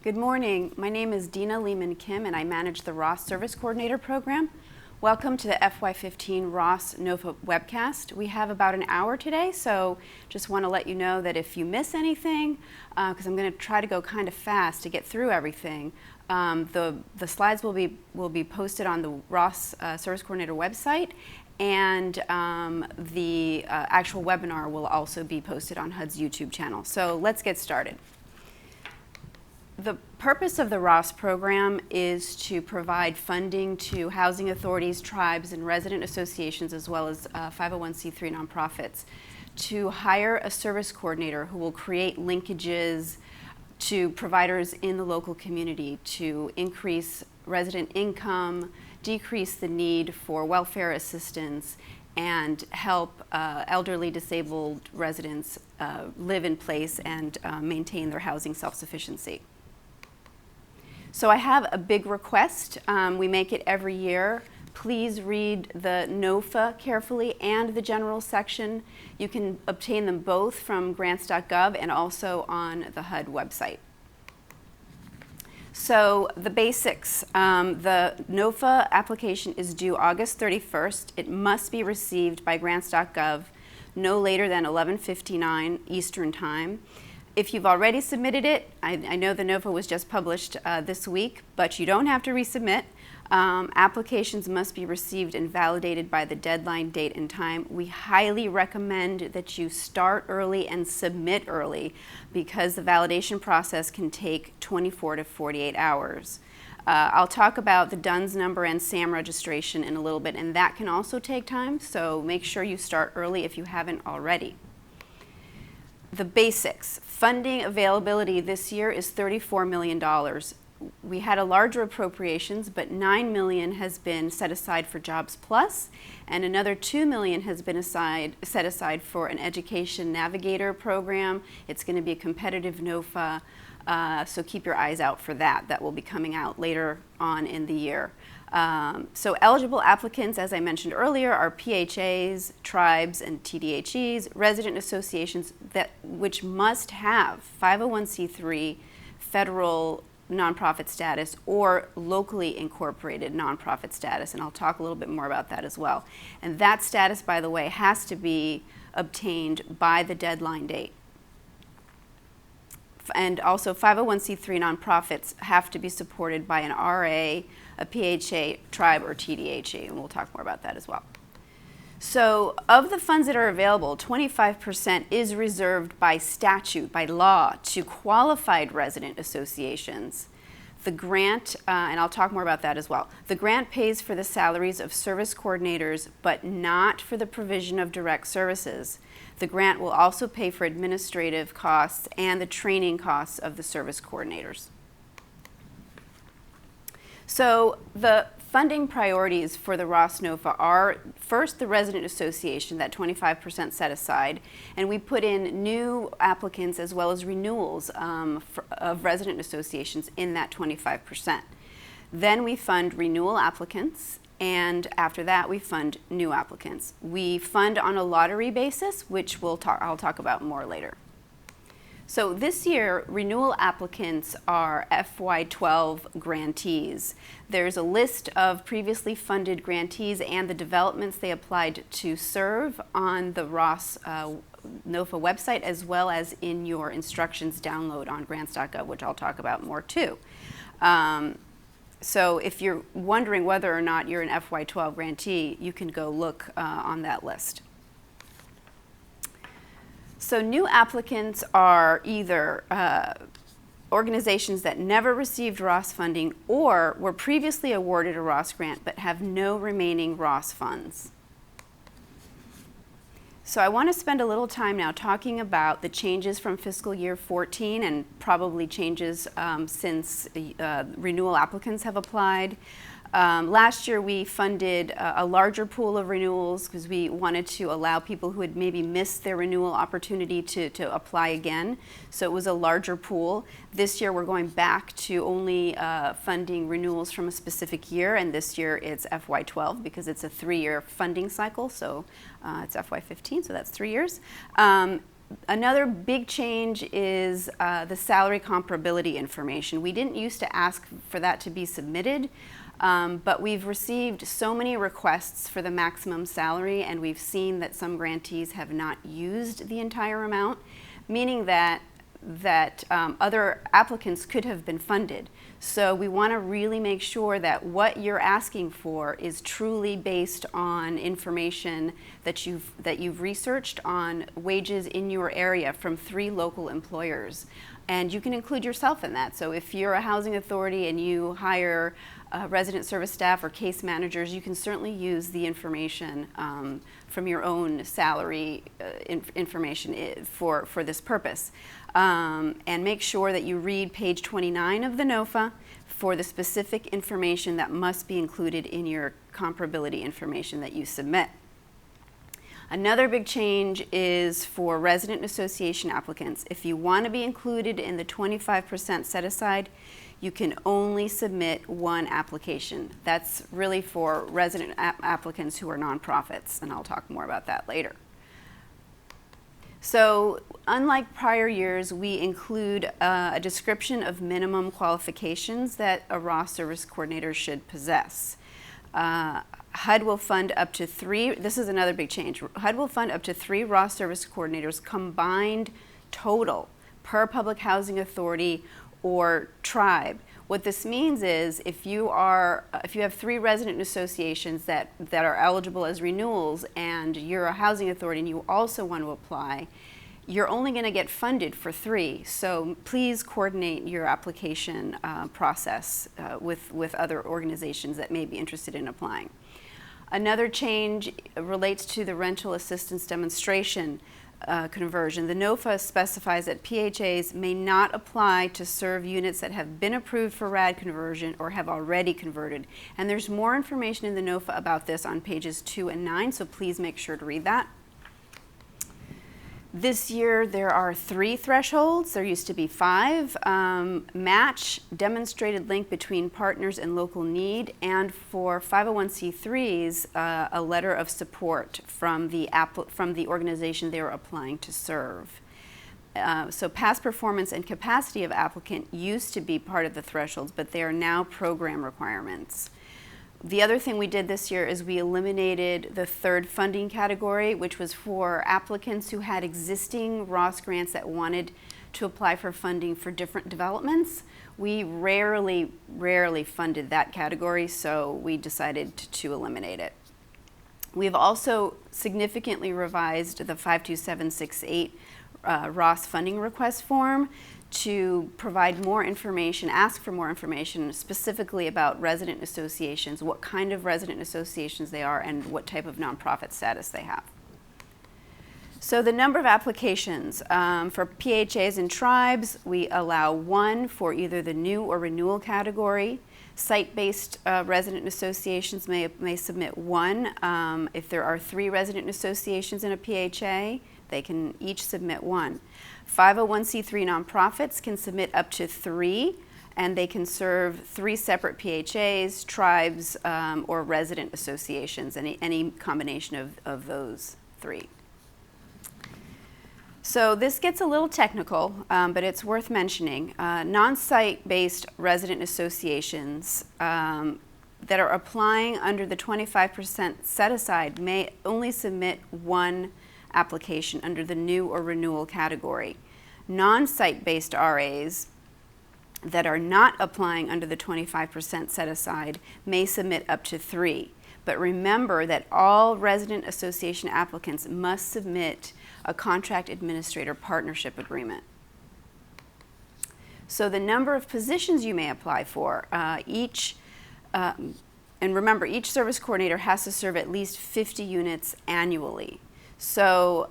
Good morning. My name is Dina Lehman Kim and I manage the Ross Service Coordinator Program. Welcome to the FY15 Ross NOFA webcast. We have about an hour today, so just want to let you know that if you miss anything, because I'm going to try to go kind of fast to get through everything, the slides will be posted on the Ross Service Coordinator website, and the actual webinar will also be posted on HUD's YouTube channel. So let's get started. The purpose of the Ross program is to provide funding to housing authorities, tribes, and resident associations, as well as 501c3 nonprofits, to hire a service coordinator who will create linkages to providers in the local community to increase resident income, decrease the need for welfare assistance, and help elderly disabled residents live in place and maintain their housing self-sufficiency. So I have a big request. We make it every year. Please read the NOFA carefully and the general section. You can obtain them both from grants.gov and also on the HUD website. So the basics. The NOFA application is due August 31st. It must be received by grants.gov no later than 11:59 Eastern Time. If you've already submitted it, I know the NOFA was just published this week, but you don't have to resubmit. Applications must be received and validated by the deadline date and time. We highly recommend that you start early and submit early because the validation process can take 24 to 48 hours. I'll talk about the DUNS number and SAM registration in a little bit, and that can also take time, so make sure you start early if you haven't already. The basics. Funding availability this year is $34 million. We had a larger appropriations, but $9 million has been set aside for Jobs Plus, and another $2 million has been set aside for an Education Navigator program. It's going to be a competitive NOFA, so keep your eyes out for that. That will be coming out later on in the year. So eligible applicants, as I mentioned earlier, are PHAs, tribes, and TDHEs, resident associations which must have 501c3 federal nonprofit status or locally incorporated nonprofit status, and I'll talk a little bit more about that as well. And that status, by the way, has to be obtained by the deadline date. And also 501c3 nonprofits have to be supported by an RA, a PHA, tribe, or TDHE, and we'll talk more about that as well. So of the funds that are available, 25% is reserved by statute, by law, to qualified resident associations. The grant, and I'll talk more about that as well, the grant pays for the salaries of service coordinators, but not for the provision of direct services. The grant will also pay for administrative costs and the training costs of the service coordinators. So the funding priorities for the Ross NOFA are, first, the resident association, that 25% set aside, and we put in new applicants as well as renewals of resident associations in that 25%. Then we fund renewal applicants, and after that we fund new applicants. We fund on a lottery basis, which I'll talk about more later. So this year, renewal applicants are FY12 grantees. There's a list of previously funded grantees and the developments they applied to serve on the Ross NOFA website, as well as in your instructions download on grants.gov, which I'll talk about more too. So if you're wondering whether or not you're an FY12 grantee, you can go look on that list. So new applicants are either organizations that never received Ross funding or were previously awarded a Ross grant but have no remaining Ross funds. So I want to spend a little time now talking about the changes from fiscal year 14 and probably changes since renewal applicants have applied. Last year we funded a larger pool of renewals because we wanted to allow people who had maybe missed their renewal opportunity to apply again. So it was a larger pool. This year we're going back to only funding renewals from a specific year, and this year it's FY12 because it's a 3-year funding cycle, so it's FY15, so that's 3 years. Another big change is the salary comparability information. We didn't used to ask for that to be submitted, but we've received so many requests for the maximum salary, and we've seen that some grantees have not used the entire amount, meaning that other applicants could have been funded. So we want to really make sure that what you're asking for is truly based on information that you've researched on wages in your area from 3 local employers. And you can include yourself in that. So if you're a housing authority and you hire resident service staff or case managers, you can certainly use the information from your own salary information for this purpose. And make sure that you read page 29 of the NOFA for the specific information that must be included in your comparability information that you submit. Another big change is for resident association applicants. If you want to be included in the 25% set aside, you can only submit 1 application. That's really for resident applicants who are nonprofits, and I'll talk more about that later. So, unlike prior years, we include a description of minimum qualifications that a RAW service coordinator should possess. HUD will fund up to 3, this is another big change, HUD will fund up to 3 RAW service coordinators combined total per public housing authority or tribe. What this means is if you have 3 resident associations that are eligible as renewals and you're a housing authority and you also want to apply, you're only going to get funded for 3. So please coordinate your application process with other organizations that may be interested in applying. Another change relates to the rental assistance demonstration conversion. The NOFA specifies that PHAs may not apply to serve units that have been approved for RAD conversion or have already converted. And there's more information in the NOFA about this on pages 2 and 9, so please make sure to read that. This year there are 3 thresholds. There used to be 5. Match, demonstrated link between partners and local need, and for 501c3s, a letter of support from the organization they were applying to serve. So past performance and capacity of applicant used to be part of the thresholds, but they are now program requirements. The other thing we did this year is we eliminated the 3rd funding category, which was for applicants who had existing ROS grants that wanted to apply for funding for different developments. We rarely funded that category, so we decided to eliminate it. We've also significantly revised the 52768 ROS funding request form to provide more information, ask for more information specifically about resident associations, what kind of resident associations they are, and what type of nonprofit status they have. So the number of applications for PHAs and tribes, we allow 1 for either the new or renewal category. Site-based resident associations may submit 1. If there are 3 resident associations in a PHA, they can each submit 1. 501c3 nonprofits can submit up to 3, and they can serve 3 separate PHAs, tribes, or resident associations, any combination of those 3. So this gets a little technical, but it's worth mentioning. Non-site-based resident associations that are applying under the 25% set-aside may only submit 1 application under the new or renewal category. Non-site-based RAs that are not applying under the 25% set-aside may submit up to 3. But remember that all resident association applicants must submit a contract administrator partnership agreement. So the number of positions you may apply for, and remember, each service coordinator has to serve at least 50 units annually. So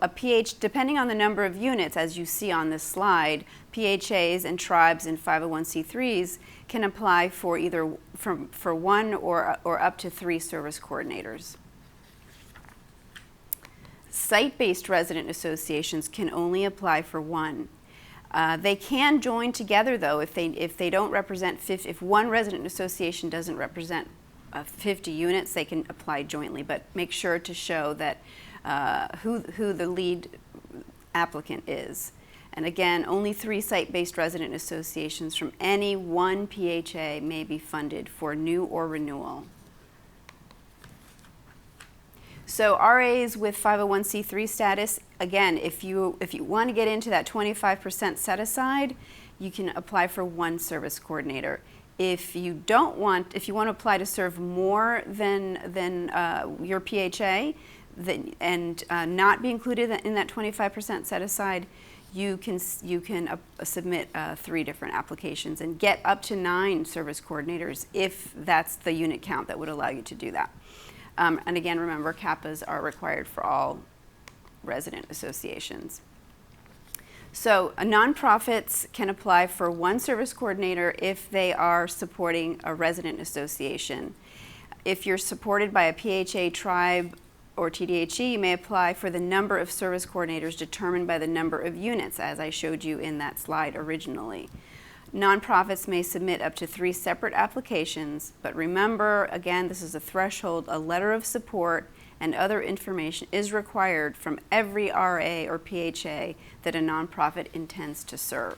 depending on the number of units, as you see on this slide, PHAs and tribes and 501c3s can apply for either for 1 or up to 3 service coordinators. Site-based resident associations can only apply for 1. They can join together though if they don't represent 50, if one resident association doesn't represent 50 units, they can apply jointly, but make sure to show that who the lead applicant is. And again, only 3 site-based resident associations from any one PHA may be funded for new or renewal. So RAs with 501c3 status, again, if you want to get into that 25% set aside, you can apply for 1 service coordinator. If you want to apply to serve more than your PHA and not be included in that 25% set aside, you can submit 3 different applications and get up to 9 service coordinators if that's the unit count that would allow you to do that. And again, remember, CAPAs are required for all resident associations. So nonprofits can apply for 1 service coordinator if they are supporting a resident association. If you're supported by a PHA, tribe, or TDHE, you may apply for the number of service coordinators determined by the number of units, as I showed you in that slide originally. Nonprofits may submit up to 3 separate applications, but remember, again, this is a threshold. A letter of support and other information is required from every RA or PHA that a nonprofit intends to serve.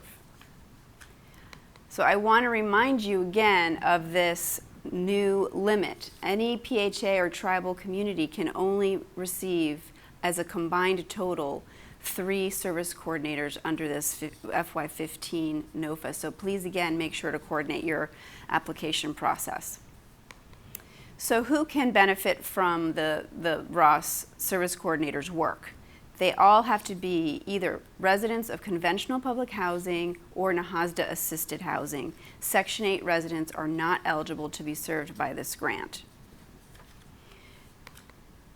So I want to remind you again of this new limit. Any PHA or tribal community can only receive, as a combined total, 3 service coordinators under this FY15 NOFA. So please, again, make sure to coordinate your application process. So who can benefit from the ROS service coordinators' work? They all have to be either residents of conventional public housing or NAHASDA assisted housing. Section 8 residents are not eligible to be served by this grant.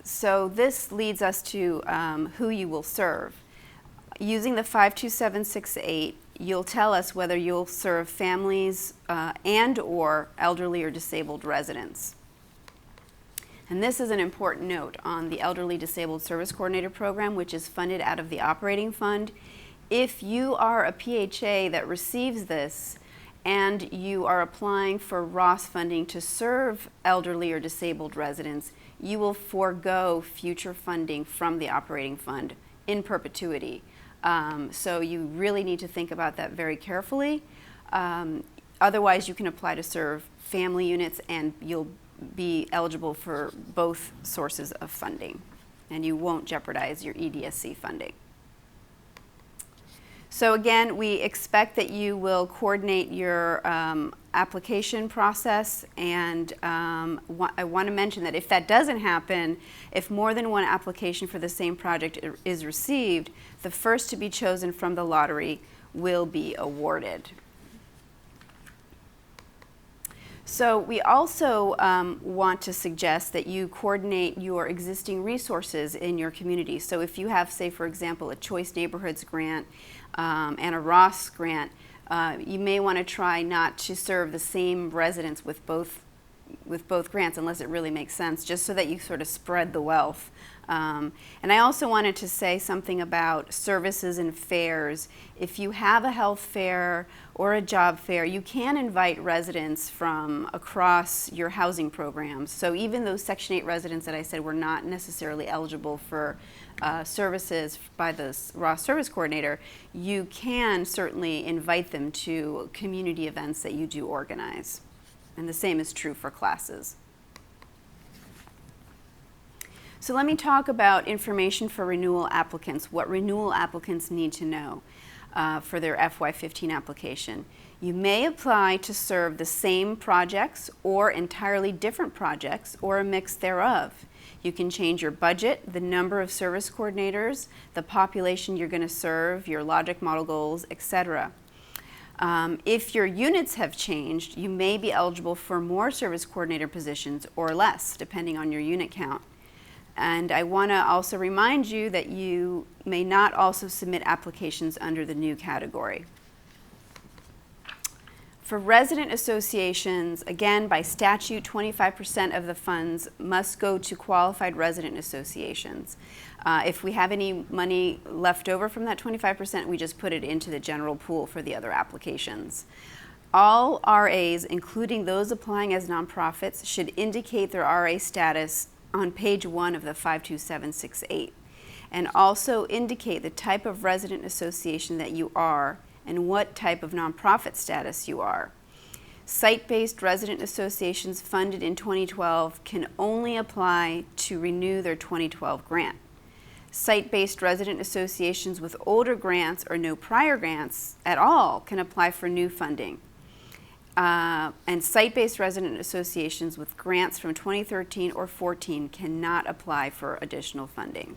So this leads us to who you will serve. Using the 52768, you'll tell us whether you'll serve families and or elderly or disabled residents. And this is an important note on the Elderly Disabled Service Coordinator Program, which is funded out of the operating fund. If you are a PHA that receives this and you are applying for ROS funding to serve elderly or disabled residents, you will forego future funding from the operating fund in perpetuity. So you really need to think about that very carefully. Otherwise, you can apply to serve family units and you'll be eligible for both sources of funding, and you won't jeopardize your EDSC funding. So again, we expect that you will coordinate your application process, and I want to mention that if that doesn't happen, if more than 1 application for the same project is received, the first to be chosen from the lottery will be awarded. So we also want to suggest that you coordinate your existing resources in your community. So if you have, say, for example, a Choice Neighborhoods grant and a ROS grant, you may want to try not to serve the same residents with both grants unless it really makes sense, just so that you sort of spread the wealth. And I also wanted to say something about services and fairs. If you have a health fair or a job fair, you can invite residents from across your housing programs. So even those Section 8 residents that I said were not necessarily eligible for services by the ROS service coordinator, you can certainly invite them to community events that you do organize. And the same is true for classes. So let me talk about information for renewal applicants, what renewal applicants need to know for their FY15 application. You may apply to serve the same projects or entirely different projects or a mix thereof. You can change your budget, the number of service coordinators, the population you're going to serve, your logic model goals, etc. If your units have changed, you may be eligible for more service coordinator positions or less, depending on your unit count. And I want to also remind you that you may not also submit applications under the new category. For resident associations, again, by statute, 25% of the funds must go to qualified resident associations. If we have any money left over from that 25%, we just put it into the general pool for the other applications. All RAs, including those applying as nonprofits, should indicate their RA status on page 1 of the 52768. and also indicate the type of resident association that you are and what type of nonprofit status you are. Site-based resident associations funded in 2012 can only apply to renew their 2012 grant. Site-based resident associations with older grants or no prior grants at all can apply for new funding. And site-based resident associations with grants from 2013 or 14 cannot apply for additional funding.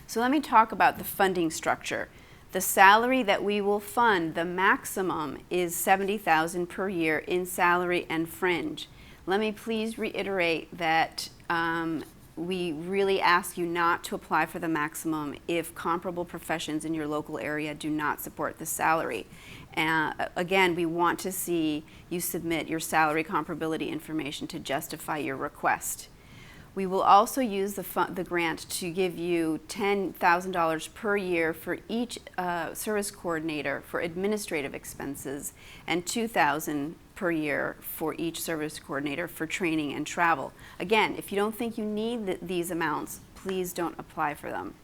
So let me talk about the funding structure. The salary that we will fund, the maximum is $70,000 per year in salary and fringe. Let me please reiterate that we really ask you not to apply for the maximum if comparable professions in your local area do not support the salary. Again, we want to see you submit your salary comparability information to justify your request. We will also use the grant to give you $10,000 per year for each service coordinator for administrative expenses and $2,000 per year for each service coordinator for training and travel. Again, if you don't think you need these amounts, please don't apply for them.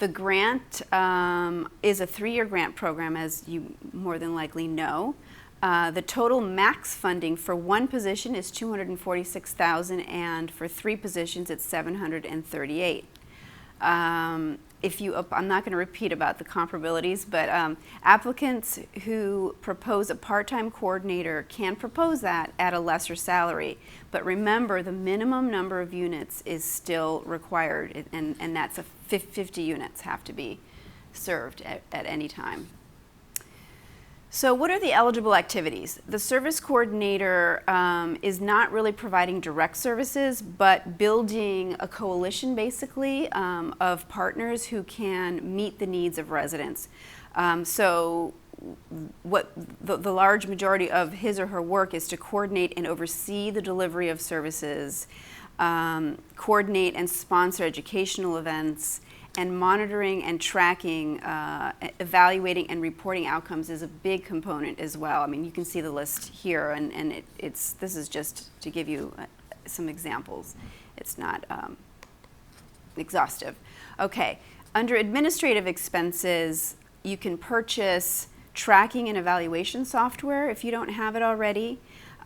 The grant is a 3-year grant program, as you more than likely know. The total max funding for one position is $246,000, and for 3 positions it's $738,000. I'm not going to repeat about the comparabilities, but applicants who propose a part-time coordinator can propose that at a lesser salary. But remember, the minimum number of units is still required, and that's 50 units have to be served at any time. So what are the eligible activities? The service coordinator is not really providing direct services, but building a coalition, basically, of partners who can meet the needs of residents. So what the large majority of his or her work is to coordinate and oversee the delivery of services, coordinate and sponsor educational events, and monitoring and tracking, evaluating and reporting outcomes is a big component as well. I mean, you can see the list here, and this is just to give you some examples. It's not exhaustive. Okay, under administrative expenses, you can purchase tracking and evaluation software if you don't have it already.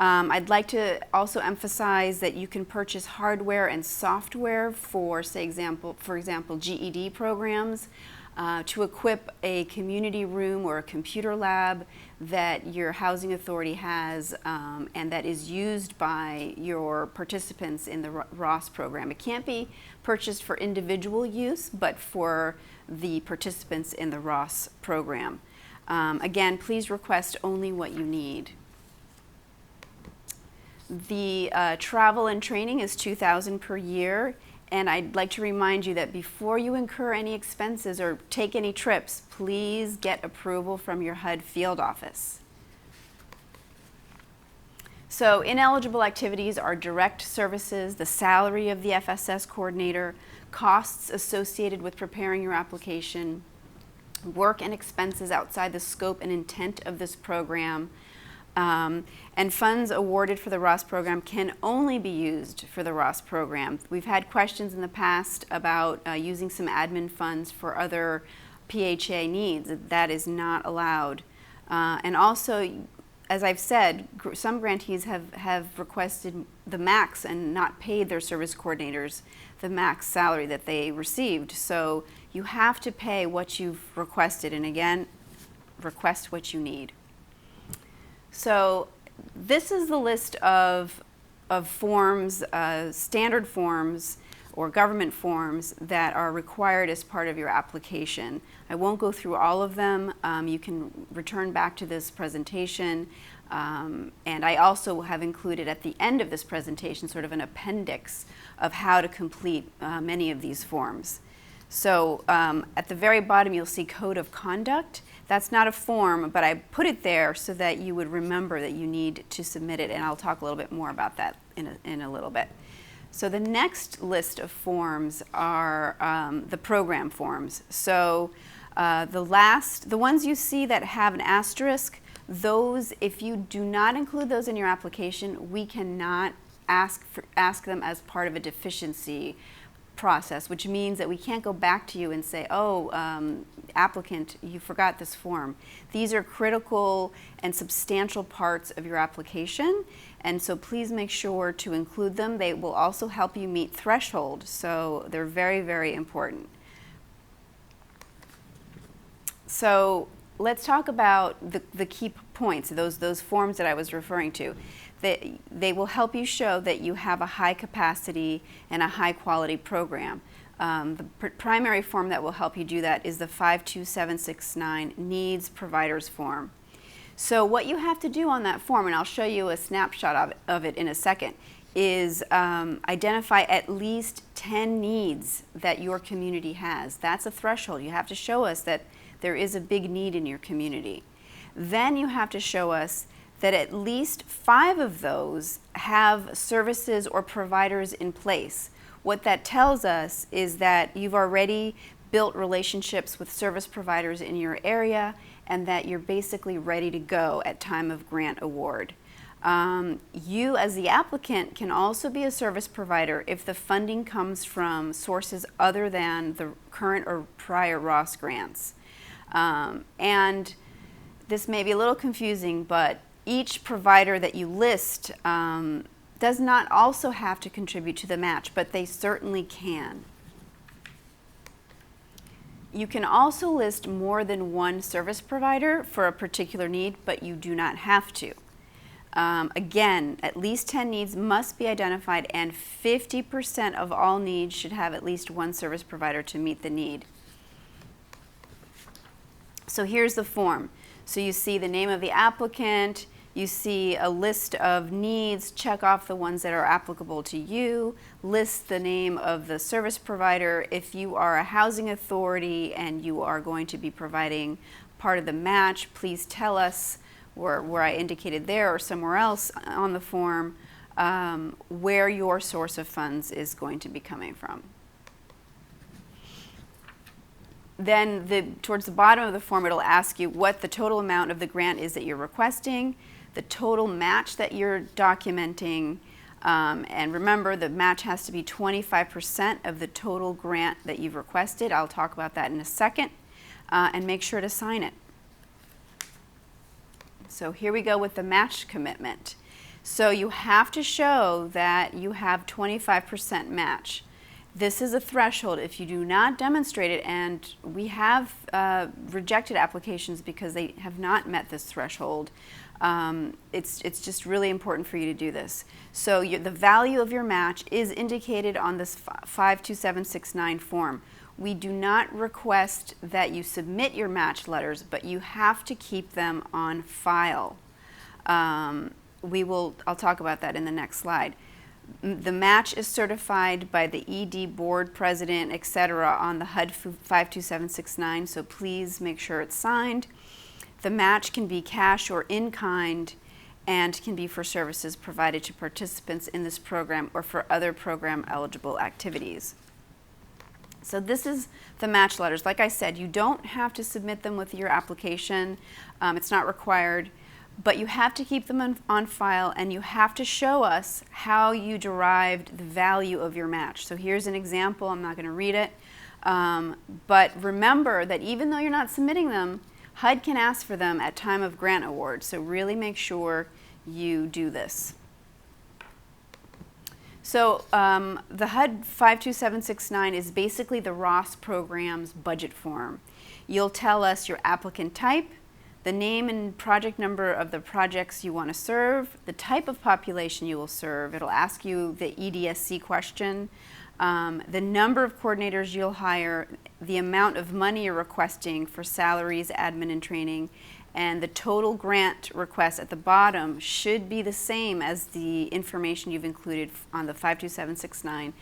I'd like to also emphasize that you can purchase hardware and software for, for example, GED programs to equip a community room or a computer lab that your housing authority has and that is used by your participants in the ROS program. It can't be purchased for individual use, but for the participants in the ROS program. Again, please request only what you need. The travel and training is $2,000 per year, and I'd like to remind you that before you incur any expenses or take any trips, please get approval from your HUD field office. So ineligible activities are direct services, the salary of the FSS coordinator, costs associated with preparing your application, work and expenses outside the scope and intent of this program, and funds awarded for the ROS program can only be used for the ROS program. We've had questions in the past about using some admin funds for other PHA needs. That is not allowed. And also, as I've said, some grantees have requested the max and not paid their service coordinators the max salary that they received. So you have to pay what you've requested, and again, request what you need. So this is the list of forms, standard forms or government forms that are required as part of your application. I won't go through all of them. You can return back to this presentation. And I also have included at the end of this presentation sort of an appendix of how to complete many of these forms. So at the very bottom you'll see Code of Conduct. That's not a form, but I put it there so that you would remember that you need to submit it, and I'll talk a little bit more about that in a little bit. So the next list of forms are the program forms. So the ones you see that have an asterisk, those, if you do not include those in your application, we cannot ask them as part of a deficiency process, which means that we can't go back to you and say, oh, applicant, you forgot this form. These are critical and substantial parts of your application, and so please make sure to include them. They will also help you meet threshold, so they're very, very important. So let's talk about the key points, those forms that I was referring to. They will help you show that you have a high capacity and a high quality program. The primary form that will help you do that is the 52769 Needs Providers form. So what you have to do on that form, and I'll show you a snapshot of it in a second, is identify at least 10 needs that your community has. That's a threshold. You have to show us that there is a big need in your community. Then you have to show us that at least 5 of those have services or providers in place. What that tells us is that you've already built relationships with service providers in your area and that you're basically ready to go at time of grant award. You as the applicant can also be a service provider if the funding comes from sources other than the current or prior Ross grants. And this may be a little confusing, but each provider that you list does not also have to contribute to the match, but they certainly can. You can also list more than one service provider for a particular need, but you do not have to. Again, at least 10 needs must be identified, and 50% of all needs should have at least one service provider to meet the need. So here's the form. So you see the name of the applicant, you see a list of needs, check off the ones that are applicable to you, list the name of the service provider. If you are a housing authority and you are going to be providing part of the match, please tell us where I indicated there or somewhere else on the form where your source of funds is going to be coming from. Then towards the bottom of the form, it'll ask you what the total amount of the grant is that you're requesting, the total match that you're documenting, and remember the match has to be 25% of the total grant that you've requested. I'll talk about that in a second, and make sure to sign it. So here we go with the match commitment. So you have to show that you have 25% match. This is a threshold. If you do not demonstrate it, and we have rejected applications because they have not met this threshold, it's just really important for you to do this. So the value of your match is indicated on this 52769 form. We do not request that you submit your match letters, but you have to keep them on file. I'll talk about that in the next slide. The match is certified by the ED board president, etc. on the HUD 52769, so please make sure it's signed. The match can be cash or in kind and can be for services provided to participants in this program or for other program eligible activities. So this is the match letters. Like I said, you don't have to submit them with your application. It's not required. But you have to keep them on file, and you have to show us how you derived the value of your match. So here's an example. I'm not going to read it. But remember that even though you're not submitting them, HUD can ask for them at time of grant award. So really make sure you do this. So the HUD 52769 is basically the Ross program's budget form. You'll tell us your applicant type, the name and project number of the projects you want to serve, the type of population you will serve. It'll ask you the EDSC question, the number of coordinators you'll hire, the amount of money you're requesting for salaries, admin, and training, and the total grant request at the bottom should be the same as the information you've included on the 52769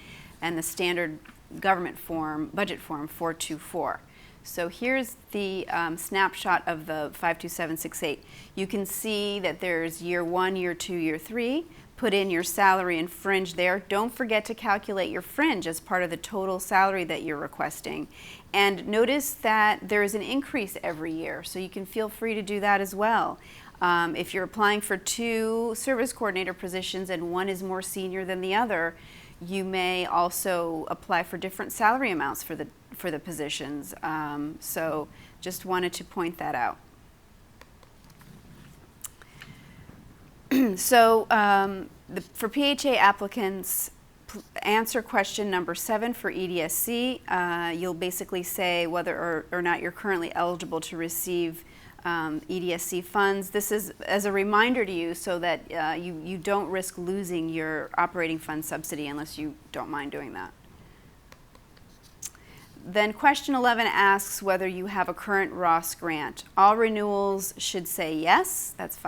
and the standard government form, budget form 424. So here's the snapshot of the 52768. You can see that there's year 1, year 2, year 3. Put in your salary and fringe there. Don't forget to calculate your fringe as part of the total salary that you're requesting. And notice that there is an increase every year, so you can feel free to do that as well. If you're applying for 2 service coordinator positions and one is more senior than the other, you may also apply for different salary amounts for the positions. So just wanted to point that out. So for PHA applicants, answer question number 7 for EDSC. You'll basically say whether or not you're currently eligible to receive EDSC funds. This is as a reminder to you so that you don't risk losing your operating fund subsidy unless you don't mind doing that. Then question 11 asks whether you have a current Ross grant. All renewals should say yes. That's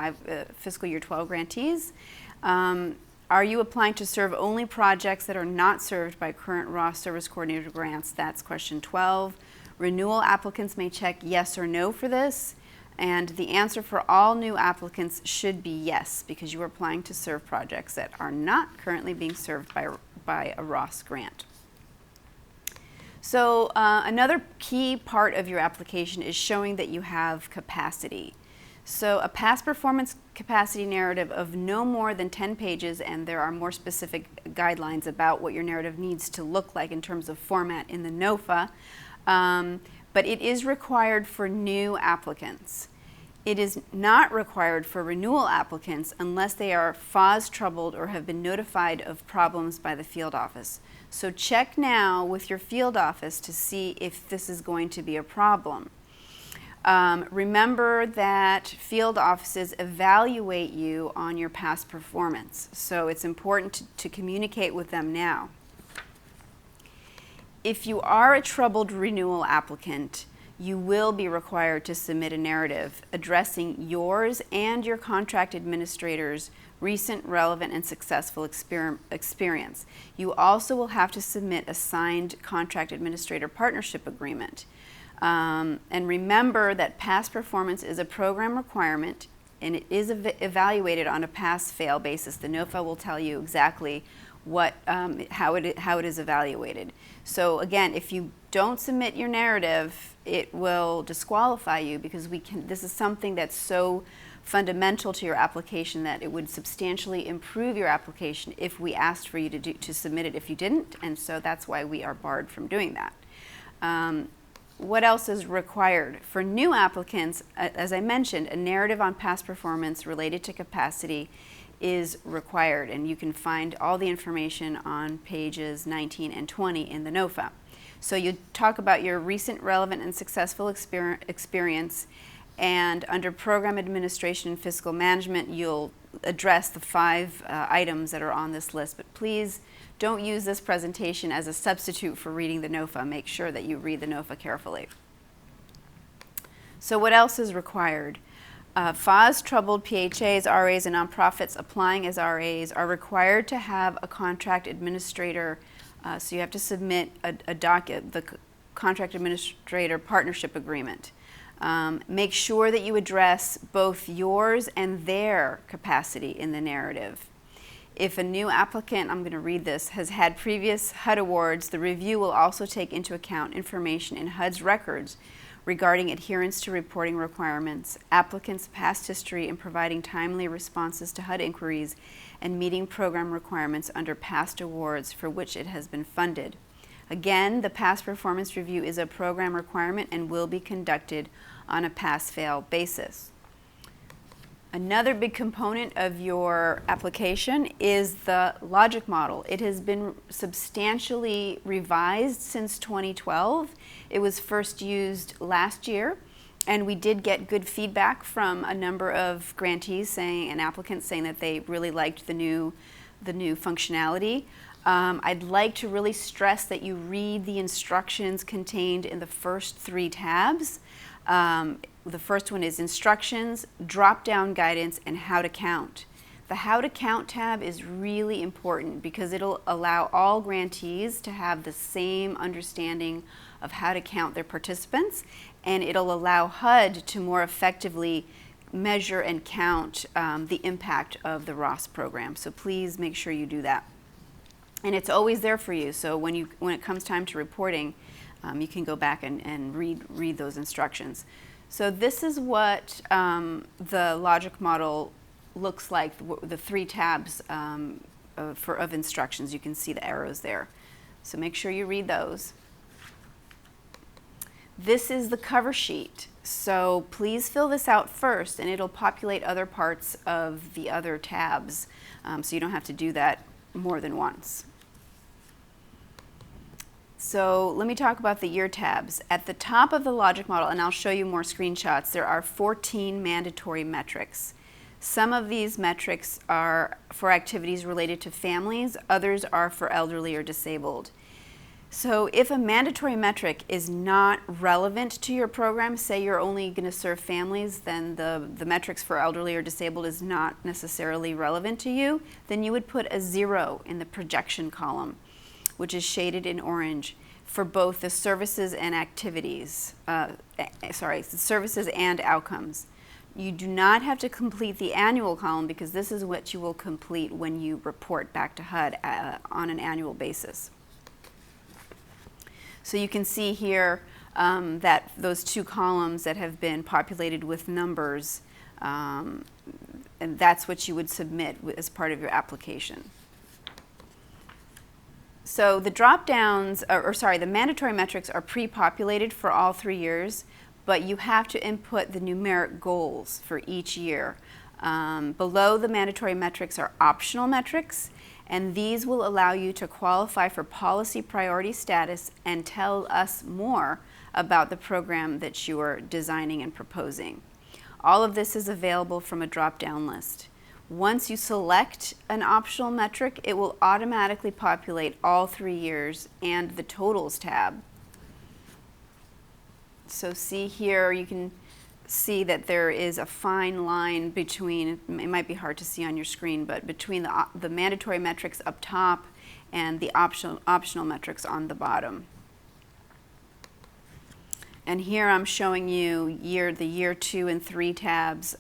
fiscal year 12 grantees. Are you applying to serve only projects that are not served by current Ross Service Coordinator grants? That's question 12. Renewal applicants may check yes or no for this. And the answer for all new applicants should be yes, because you are applying to serve projects that are not currently being served by a Ross grant. So another key part of your application is showing that you have capacity. So a past performance capacity narrative of no more than 10 pages, and there are more specific guidelines about what your narrative needs to look like in terms of format in the NOFA, but it is required for new applicants. It is not required for renewal applicants unless they are FOS troubled or have been notified of problems by the field office. So check now with your field office to see if this is going to be a problem. Remember that field offices evaluate you on your past performance, so it's important to communicate with them now. If you are a troubled renewal applicant, you will be required to submit a narrative addressing yours and your contract administrator's recent, relevant, and successful experience. You also will have to submit a signed contract administrator partnership agreement. And remember that past performance is a program requirement, and it is evaluated on a pass-fail basis. The NOFA will tell you exactly how it is evaluated. So again, if you don't submit your narrative, it will disqualify you, because this is something that's so fundamental to your application that it would substantially improve your application if we asked for you to submit it if you didn't, and so that's why we are barred from doing that. What else is required? For new applicants, as I mentioned, a narrative on past performance related to capacity is required, and you can find all the information on pages 19 and 20 in the NOFA. So you talk about your recent, relevant, and successful experience, and under Program Administration and Fiscal Management, you'll address the 5 items that are on this list, but please don't use this presentation as a substitute for reading the NOFA. Make sure that you read the NOFA carefully. So what else is required? FOS troubled PHAs, RAs, and nonprofits applying as RAs are required to have a contract administrator. So you have to submit the contract administrator partnership agreement. Make sure that you address both yours and their capacity in the narrative. If a new applicant, I'm going to read this, has had previous HUD awards, the review will also take into account information in HUD's records regarding adherence to reporting requirements, applicants' past history in providing timely responses to HUD inquiries, and meeting program requirements under past awards for which it has been funded. Again, the past performance review is a program requirement and will be conducted on a pass-fail basis. Another big component of your application is the logic model. It has been substantially revised since 2012. It was first used last year, and we did get good feedback from a number of grantees and applicants saying that they really liked the new functionality. I'd like to really stress that you read the instructions contained in the first 3 tabs. The first one is instructions, drop-down guidance, and how to count. The how to count tab is really important because it'll allow all grantees to have the same understanding of how to count their participants, and it'll allow HUD to more effectively measure and count the impact of the Ross program. So please make sure you do that. And it's always there for you, so when it comes time to reporting, you can go back and read those instructions. So this is what the logic model looks like, the 3 tabs of instructions. You can see the arrows there. So make sure you read those. This is the cover sheet. So please fill this out first, and it'll populate other parts of the other tabs, so you don't have to do that more than once. So let me talk about the year tabs. At the top of the logic model, and I'll show you more screenshots, there are 14 mandatory metrics. Some of these metrics are for activities related to families, others are for elderly or disabled. So if a mandatory metric is not relevant to your program, say you're only going to serve families, then the metrics for elderly or disabled is not necessarily relevant to you, then you would put a 0 in the projection column, which is shaded in orange, for both the services and activities, services and outcomes. You do not have to complete the annual column because this is what you will complete when you report back to HUD on an annual basis. So you can see here that those 2 columns that have been populated with numbers, and that's what you would submit as part of your application. So the drop-downs, the mandatory metrics are pre-populated for all 3 years, but you have to input the numeric goals for each year. Below the mandatory metrics are optional metrics, and these will allow you to qualify for policy priority status and tell us more about the program that you are designing and proposing. All of this is available from a drop-down list. Once you select an optional metric, it will automatically populate all 3 years and the totals tab. So see here, you can see that there is a fine line between, it might be hard to see on your screen, but between the mandatory metrics up top and the optional metrics on the bottom. And here I'm showing you the year 2 and 3 tabs.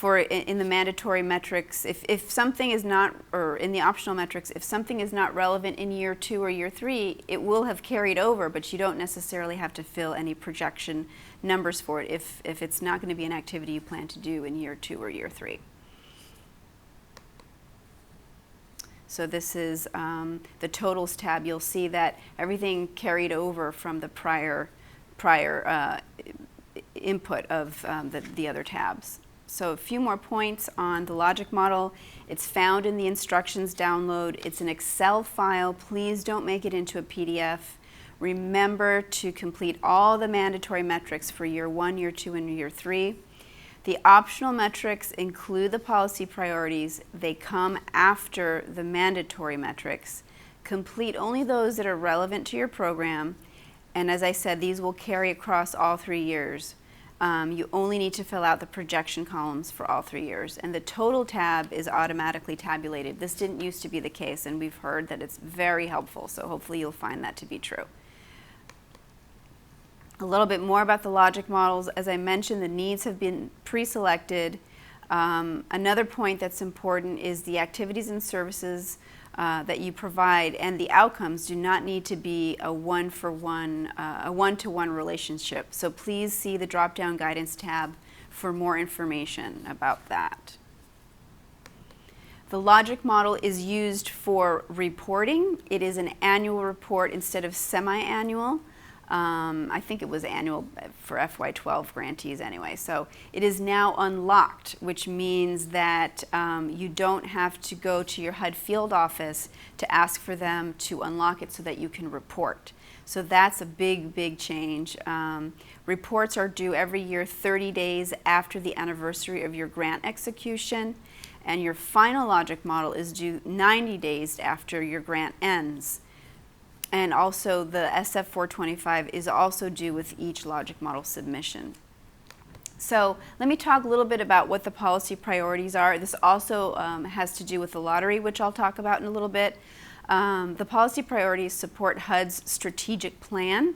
In the mandatory metrics, if something is not, or in the optional metrics, if something is not relevant in year 2 or year 3, it will have carried over, but you don't necessarily have to fill any projection numbers for it if it's not going to be an activity you plan to do in year 2 or year 3. So this is the totals tab. You'll see that everything carried over from the prior input of the other tabs. So a few more points on the logic model. It's found in the instructions download. It's an Excel file. Please don't make it into a PDF. Remember to complete all the mandatory metrics for year 1, year 2, and year 3. The optional metrics include the policy priorities. They come after the mandatory metrics. Complete only those that are relevant to your program. And as I said, these will carry across all 3 years. You only need to fill out the projection columns for all 3 years. And the total tab is automatically tabulated. This didn't used to be the case, and we've heard that it's very helpful, so hopefully you'll find that to be true. A little bit more about the logic models. As I mentioned, the needs have been pre-selected. Another point that's important is the activities and services that you provide and the outcomes do not need to be a one-to-one relationship. So please see the drop-down guidance tab for more information about that. The logic model is used for reporting. It is an annual report instead of semi-annual. I think it was annual for FY12 grantees anyway. So it is now unlocked, which means that you don't have to go to your HUD field office to ask for them to unlock it so that you can report. So that's a big, big change. Reports are due every year 30 days after the anniversary of your grant execution, and your final logic model is due 90 days after your grant ends. And also the SF425 is also due with each logic model submission. So let me talk a little bit about what the policy priorities are. This also has to do with the lottery, which I'll talk about in a little bit. The policy priorities support HUD's strategic plan.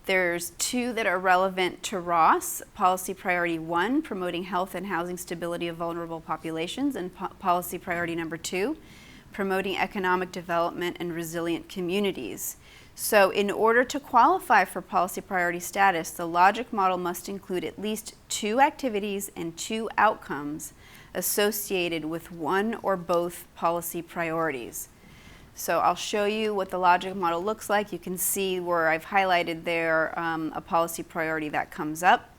There's 2 that are relevant to Ross. Policy priority 1, promoting health and housing stability of vulnerable populations, and policy priority number 2, promoting economic development and resilient communities. So in order to qualify for policy priority status, the logic model must include at least 2 activities and 2 outcomes associated with one or both policy priorities. So I'll show you what the logic model looks like. You can see where I've highlighted there a policy priority that comes up.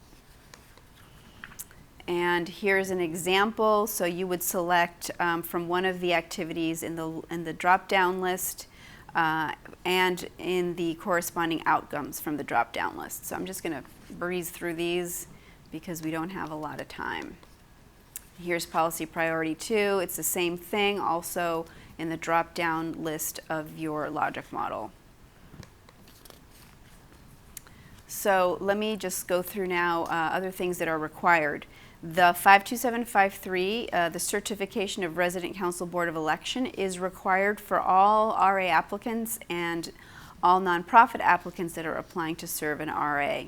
And here's an example. So you would select from one of the activities in the drop-down list and in the corresponding outcomes from the drop-down list. So I'm just going to breeze through these because we don't have a lot of time. Here's policy priority 2. It's the same thing, also in the drop-down list of your logic model. So let me just go through now other things that are required. The 52753, the Certification of Resident Council Board of Election, is required for all RA applicants and all nonprofit applicants that are applying to serve an RA.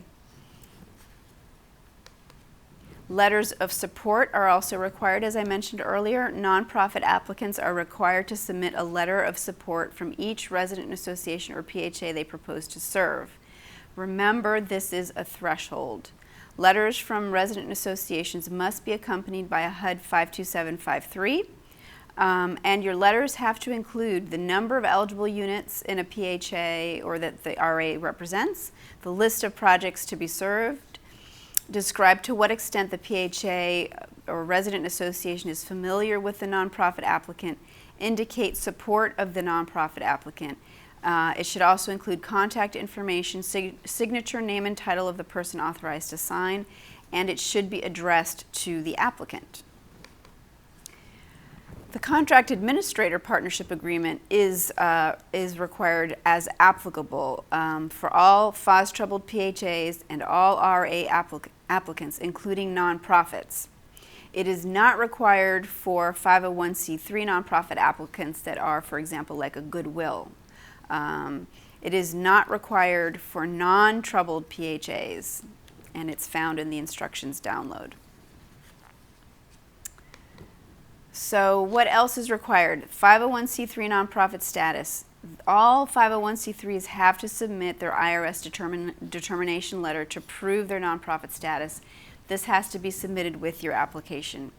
Letters of support are also required, as I mentioned earlier. Nonprofit applicants are required to submit a letter of support from each resident association or PHA they propose to serve. Remember, this is a threshold. Letters from resident associations must be accompanied by a HUD 52753, and your letters have to include the number of eligible units in a PHA or that the RA represents, the list of projects to be served, describe to what extent the PHA or resident association is familiar with the nonprofit applicant, indicate support of the nonprofit applicant. It should also include contact information, signature, name, and title of the person authorized to sign, and it should be addressed to the applicant. The contract administrator partnership agreement is required as applicable for all FOS-troubled PHAs and all RA applicants, including nonprofits. It is not required for 501c3 nonprofit applicants that are, for example, like a Goodwill. It is not required for non-troubled PHAs, and it's found in the instructions download. So what else is required? 501c3 nonprofit status. All 501c3s have to submit their IRS determination letter to prove their nonprofit status. This has to be submitted with your application.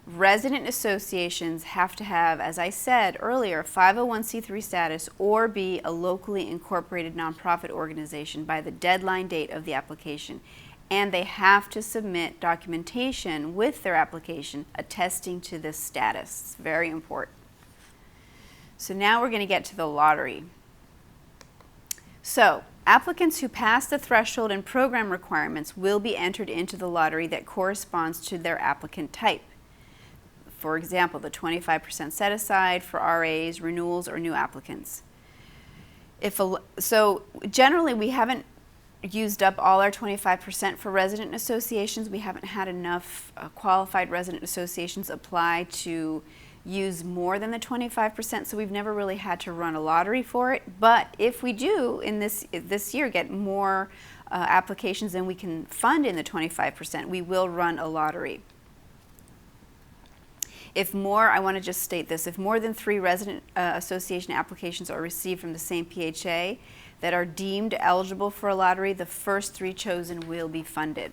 Resident associations have to have, as I said earlier, 501c3 status or be a locally incorporated nonprofit organization by the deadline date of the application. And they have to submit documentation with their application attesting to this status. It's very important. So now we're going to get to the lottery. So applicants who pass the threshold and program requirements will be entered into the lottery that corresponds to their applicant type. For example, the 25% set aside for RAs, renewals, or new applicants. So generally we haven't used up all our 25% for resident associations. We haven't had enough qualified resident associations apply to use more than the 25%, so we've never really had to run a lottery for it. But if we do in this year get more applications than we can fund in the 25%, we will run a lottery. If more, I want to just state this, if more than 3 resident association applications are received from the same PHA that are deemed eligible for a lottery, the first 3 chosen will be funded.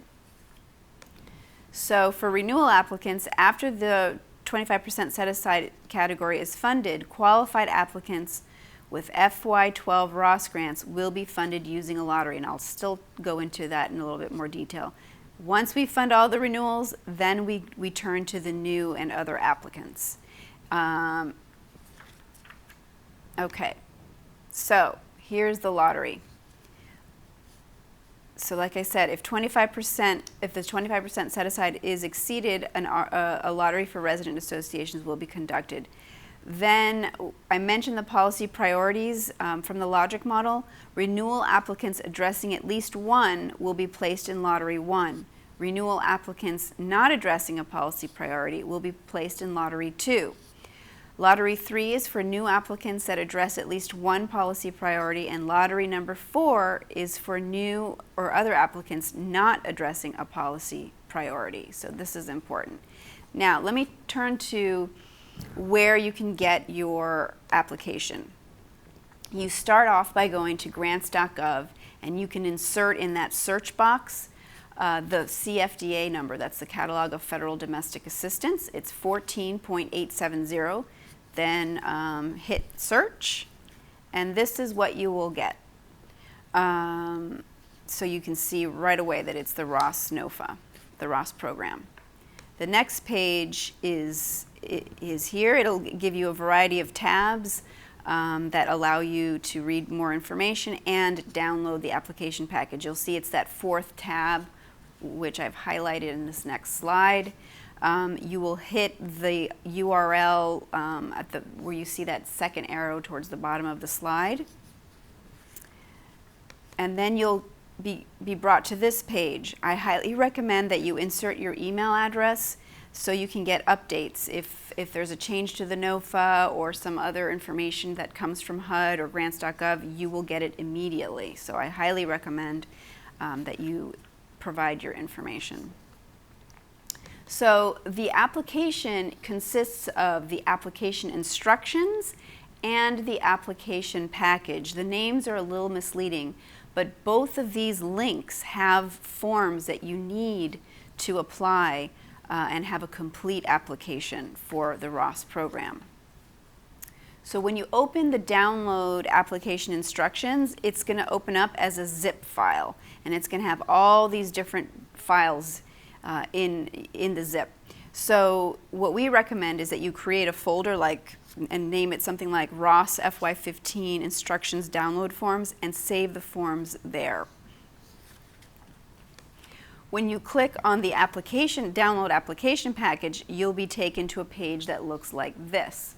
So for renewal applicants, after the 25% set aside category is funded, qualified applicants with FY12 Ross grants will be funded using a lottery, and I'll still go into that in a little bit more detail. Once we fund all the renewals, then we turn to the new and other applicants. Okay, so here's the lottery. So like I said, if the 25% set aside is exceeded, a lottery for resident associations will be conducted. Then I mentioned the policy priorities from the logic model. Renewal applicants addressing at least one will be placed in lottery 1. Renewal applicants not addressing a policy priority will be placed in lottery 2. Lottery 3 is for new applicants that address at least one policy priority, and lottery number 4 is for new or other applicants not addressing a policy priority. So this is important. Now let me turn to where you can get your application. You start off by going to grants.gov, and you can insert in that search box the CFDA number. That's the Catalog of Federal Domestic Assistance. It's 14.870. Then hit search, and this is what you will get. So you can see right away that it's the Ross NOFA, the Ross program. The next page is here. It'll give you a variety of tabs that allow you to read more information and download the application package. You'll see it's that fourth tab, which I've highlighted in this next slide. You will hit the URL where you see that second arrow towards the bottom of the slide. And then you'll be brought to this page. I highly recommend that you insert your email address so you can get updates. If there's a change to the NOFA or some other information that comes from HUD or grants.gov, you will get it immediately. So I highly recommend that you provide your information. So the application consists of the application instructions and the application package. The names are a little misleading, but both of these links have forms that you need to apply and have a complete application for the Ross program. So when you open the download application instructions, it's going to open up as a zip file, and it's going to have all these different files in the zip. So what we recommend is that you create a folder and name it something like Ross FY15 instructions download forms and save the forms there. When you click on the download application package, you'll be taken to a page that looks like this.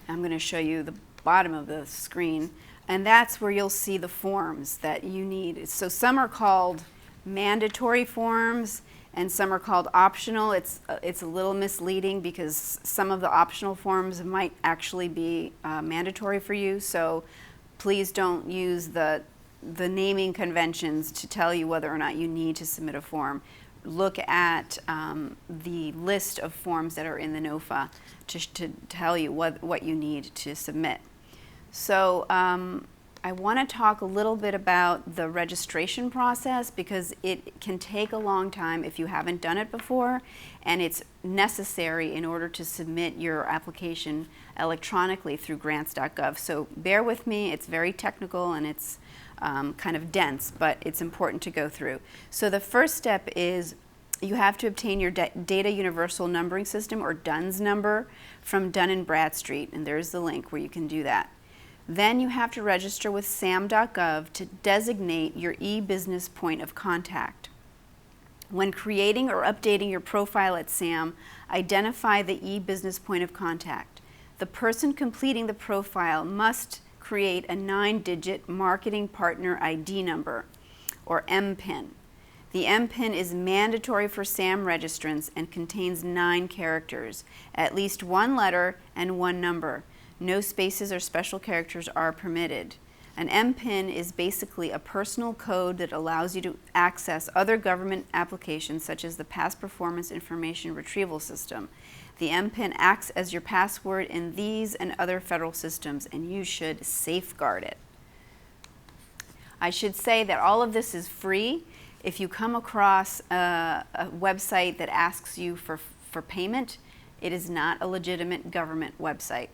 I'm going to show you the bottom of the screen, and that's where you'll see the forms that you need. So some are called mandatory forms and some are called optional. It's a little misleading because some of the optional forms might actually be mandatory for you, so please don't use the naming conventions to tell you whether or not you need to submit a form. Look at the list of forms that are in the NOFA to tell you what you need to submit. So I want to talk a little bit about the registration process because it can take a long time if you haven't done it before, and it's necessary in order to submit your application electronically through grants.gov. So bear with me, it's very technical and it's kind of dense, but it's important to go through. So the first step is you have to obtain your Data Universal Numbering System, or DUNS number, from Dun & Bradstreet, and there's the link where you can do that. Then you have to register with SAM.gov to designate your e-business point of contact. When creating or updating your profile at SAM, identify the e-business point of contact. The person completing the profile must create a 9-digit Marketing Partner ID number, or MPIN. The MPIN is mandatory for SAM registrants and contains 9 characters, at least 1 letter and 1 number. No spaces or special characters are permitted. An MPIN is basically a personal code that allows you to access other government applications such as the Past Performance Information Retrieval System. The MPIN acts as your password in these and other federal systems, and you should safeguard it. I should say that all of this is free. If you come across a website that asks you for payment, it is not a legitimate government website.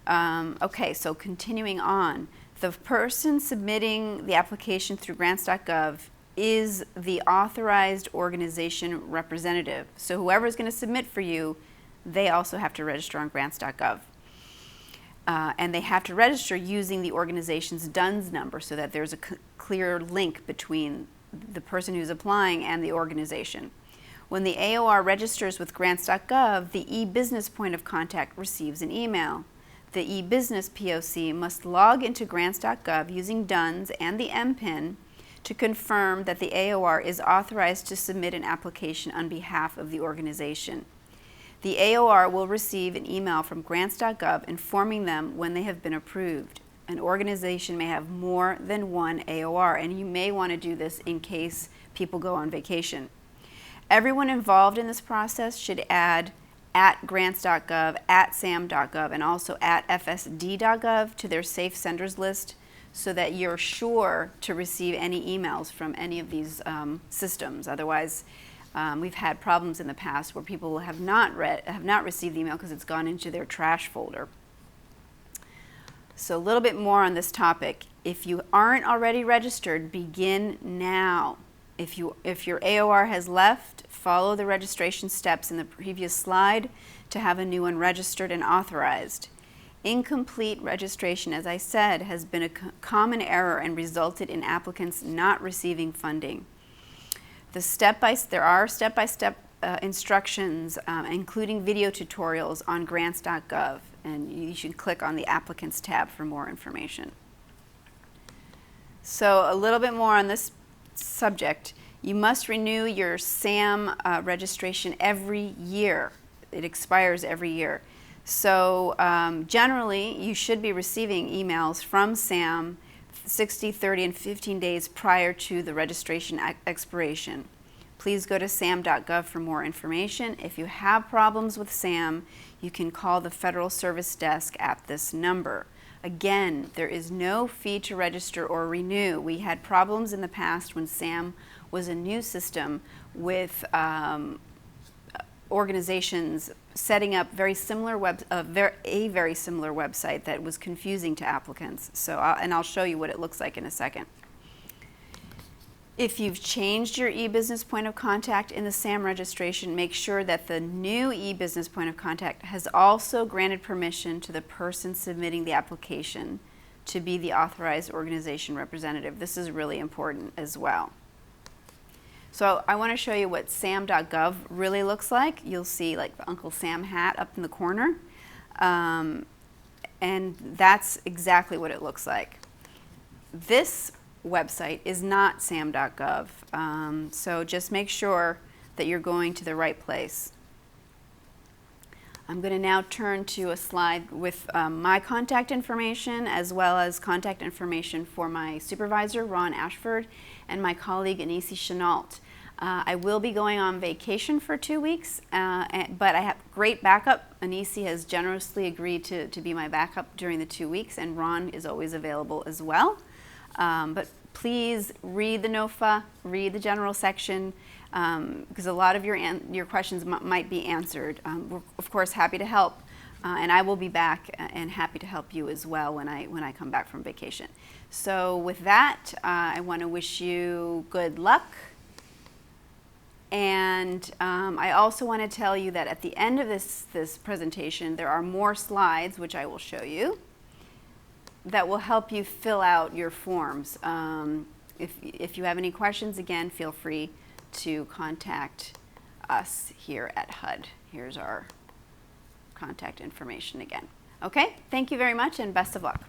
Okay, so continuing on, the person submitting the application through grants.gov is the authorized organization representative. So whoever is going to submit for you, they also have to register on grants.gov. And they have to register using the organization's DUNS number so that there's a clear link between the person who's applying and the organization. When the AOR registers with grants.gov, the e-business point of contact receives an email. The e-business POC must log into grants.gov using DUNS and the MPIN to confirm that the AOR is authorized to submit an application on behalf of the organization. The AOR will receive an email from grants.gov informing them when they have been approved. An organization may have more than 1 AOR, and you may want to do this in case people go on vacation. Everyone involved in this process should add at grants.gov, at sam.gov, and also at fsd.gov to their safe senders list so that you're sure to receive any emails from any of these systems. Otherwise, we've had problems in the past where people have not received the email because it's gone into their trash folder. So a little bit more on this topic. If you aren't already registered, begin now. If your AOR has left, follow the registration steps in the previous slide to have a new one registered and authorized. Incomplete registration, as I said, has been a common error and resulted in applicants not receiving funding. There are step-by-step instructions, including video tutorials on grants.gov, and you should click on the Applicants tab for more information. So a little bit more on this subject. You must renew your SAM registration every year. It expires every year. So generally, you should be receiving emails from SAM 60, 30, and 15 days prior to the registration expiration. Please go to sam.gov for more information. If you have problems with SAM, you can call the Federal Service Desk at this number. Again, there is no fee to register or renew. We had problems in the past when SAM was a new system with organizations setting up a very similar website that was confusing to applicants. So, and I'll show you what it looks like in a second. If you've changed your e-business point of contact in the SAM registration, make sure that the new e-business point of contact has also granted permission to the person submitting the application to be the authorized organization representative. This is really important as well. So I want to show you what sam.gov really looks like. You'll see like the Uncle Sam hat up in the corner. And that's exactly what it looks like. This website is not sam.gov. So just make sure that you're going to the right place. I'm going to now turn to a slide with my contact information as well as contact information for my supervisor, Ron Ashford, and my colleague, Anisi Chenault. I will be going on vacation for 2 weeks, but I have great backup. Anisi has generously agreed to be my backup during the 2 weeks, and Ron is always available as well. But please read the NOFA, read the general section, because a lot of your questions might be answered. We're of course happy to help, and I will be back and happy to help you as well when I come back from vacation. So with that, I want to wish you good luck. And I also want to tell you that at the end of this presentation, there are more slides, which I will show you, that will help you fill out your forms. If you have any questions, again, feel free to contact us here at HUD. Here's our contact information again. Okay, thank you very much and best of luck.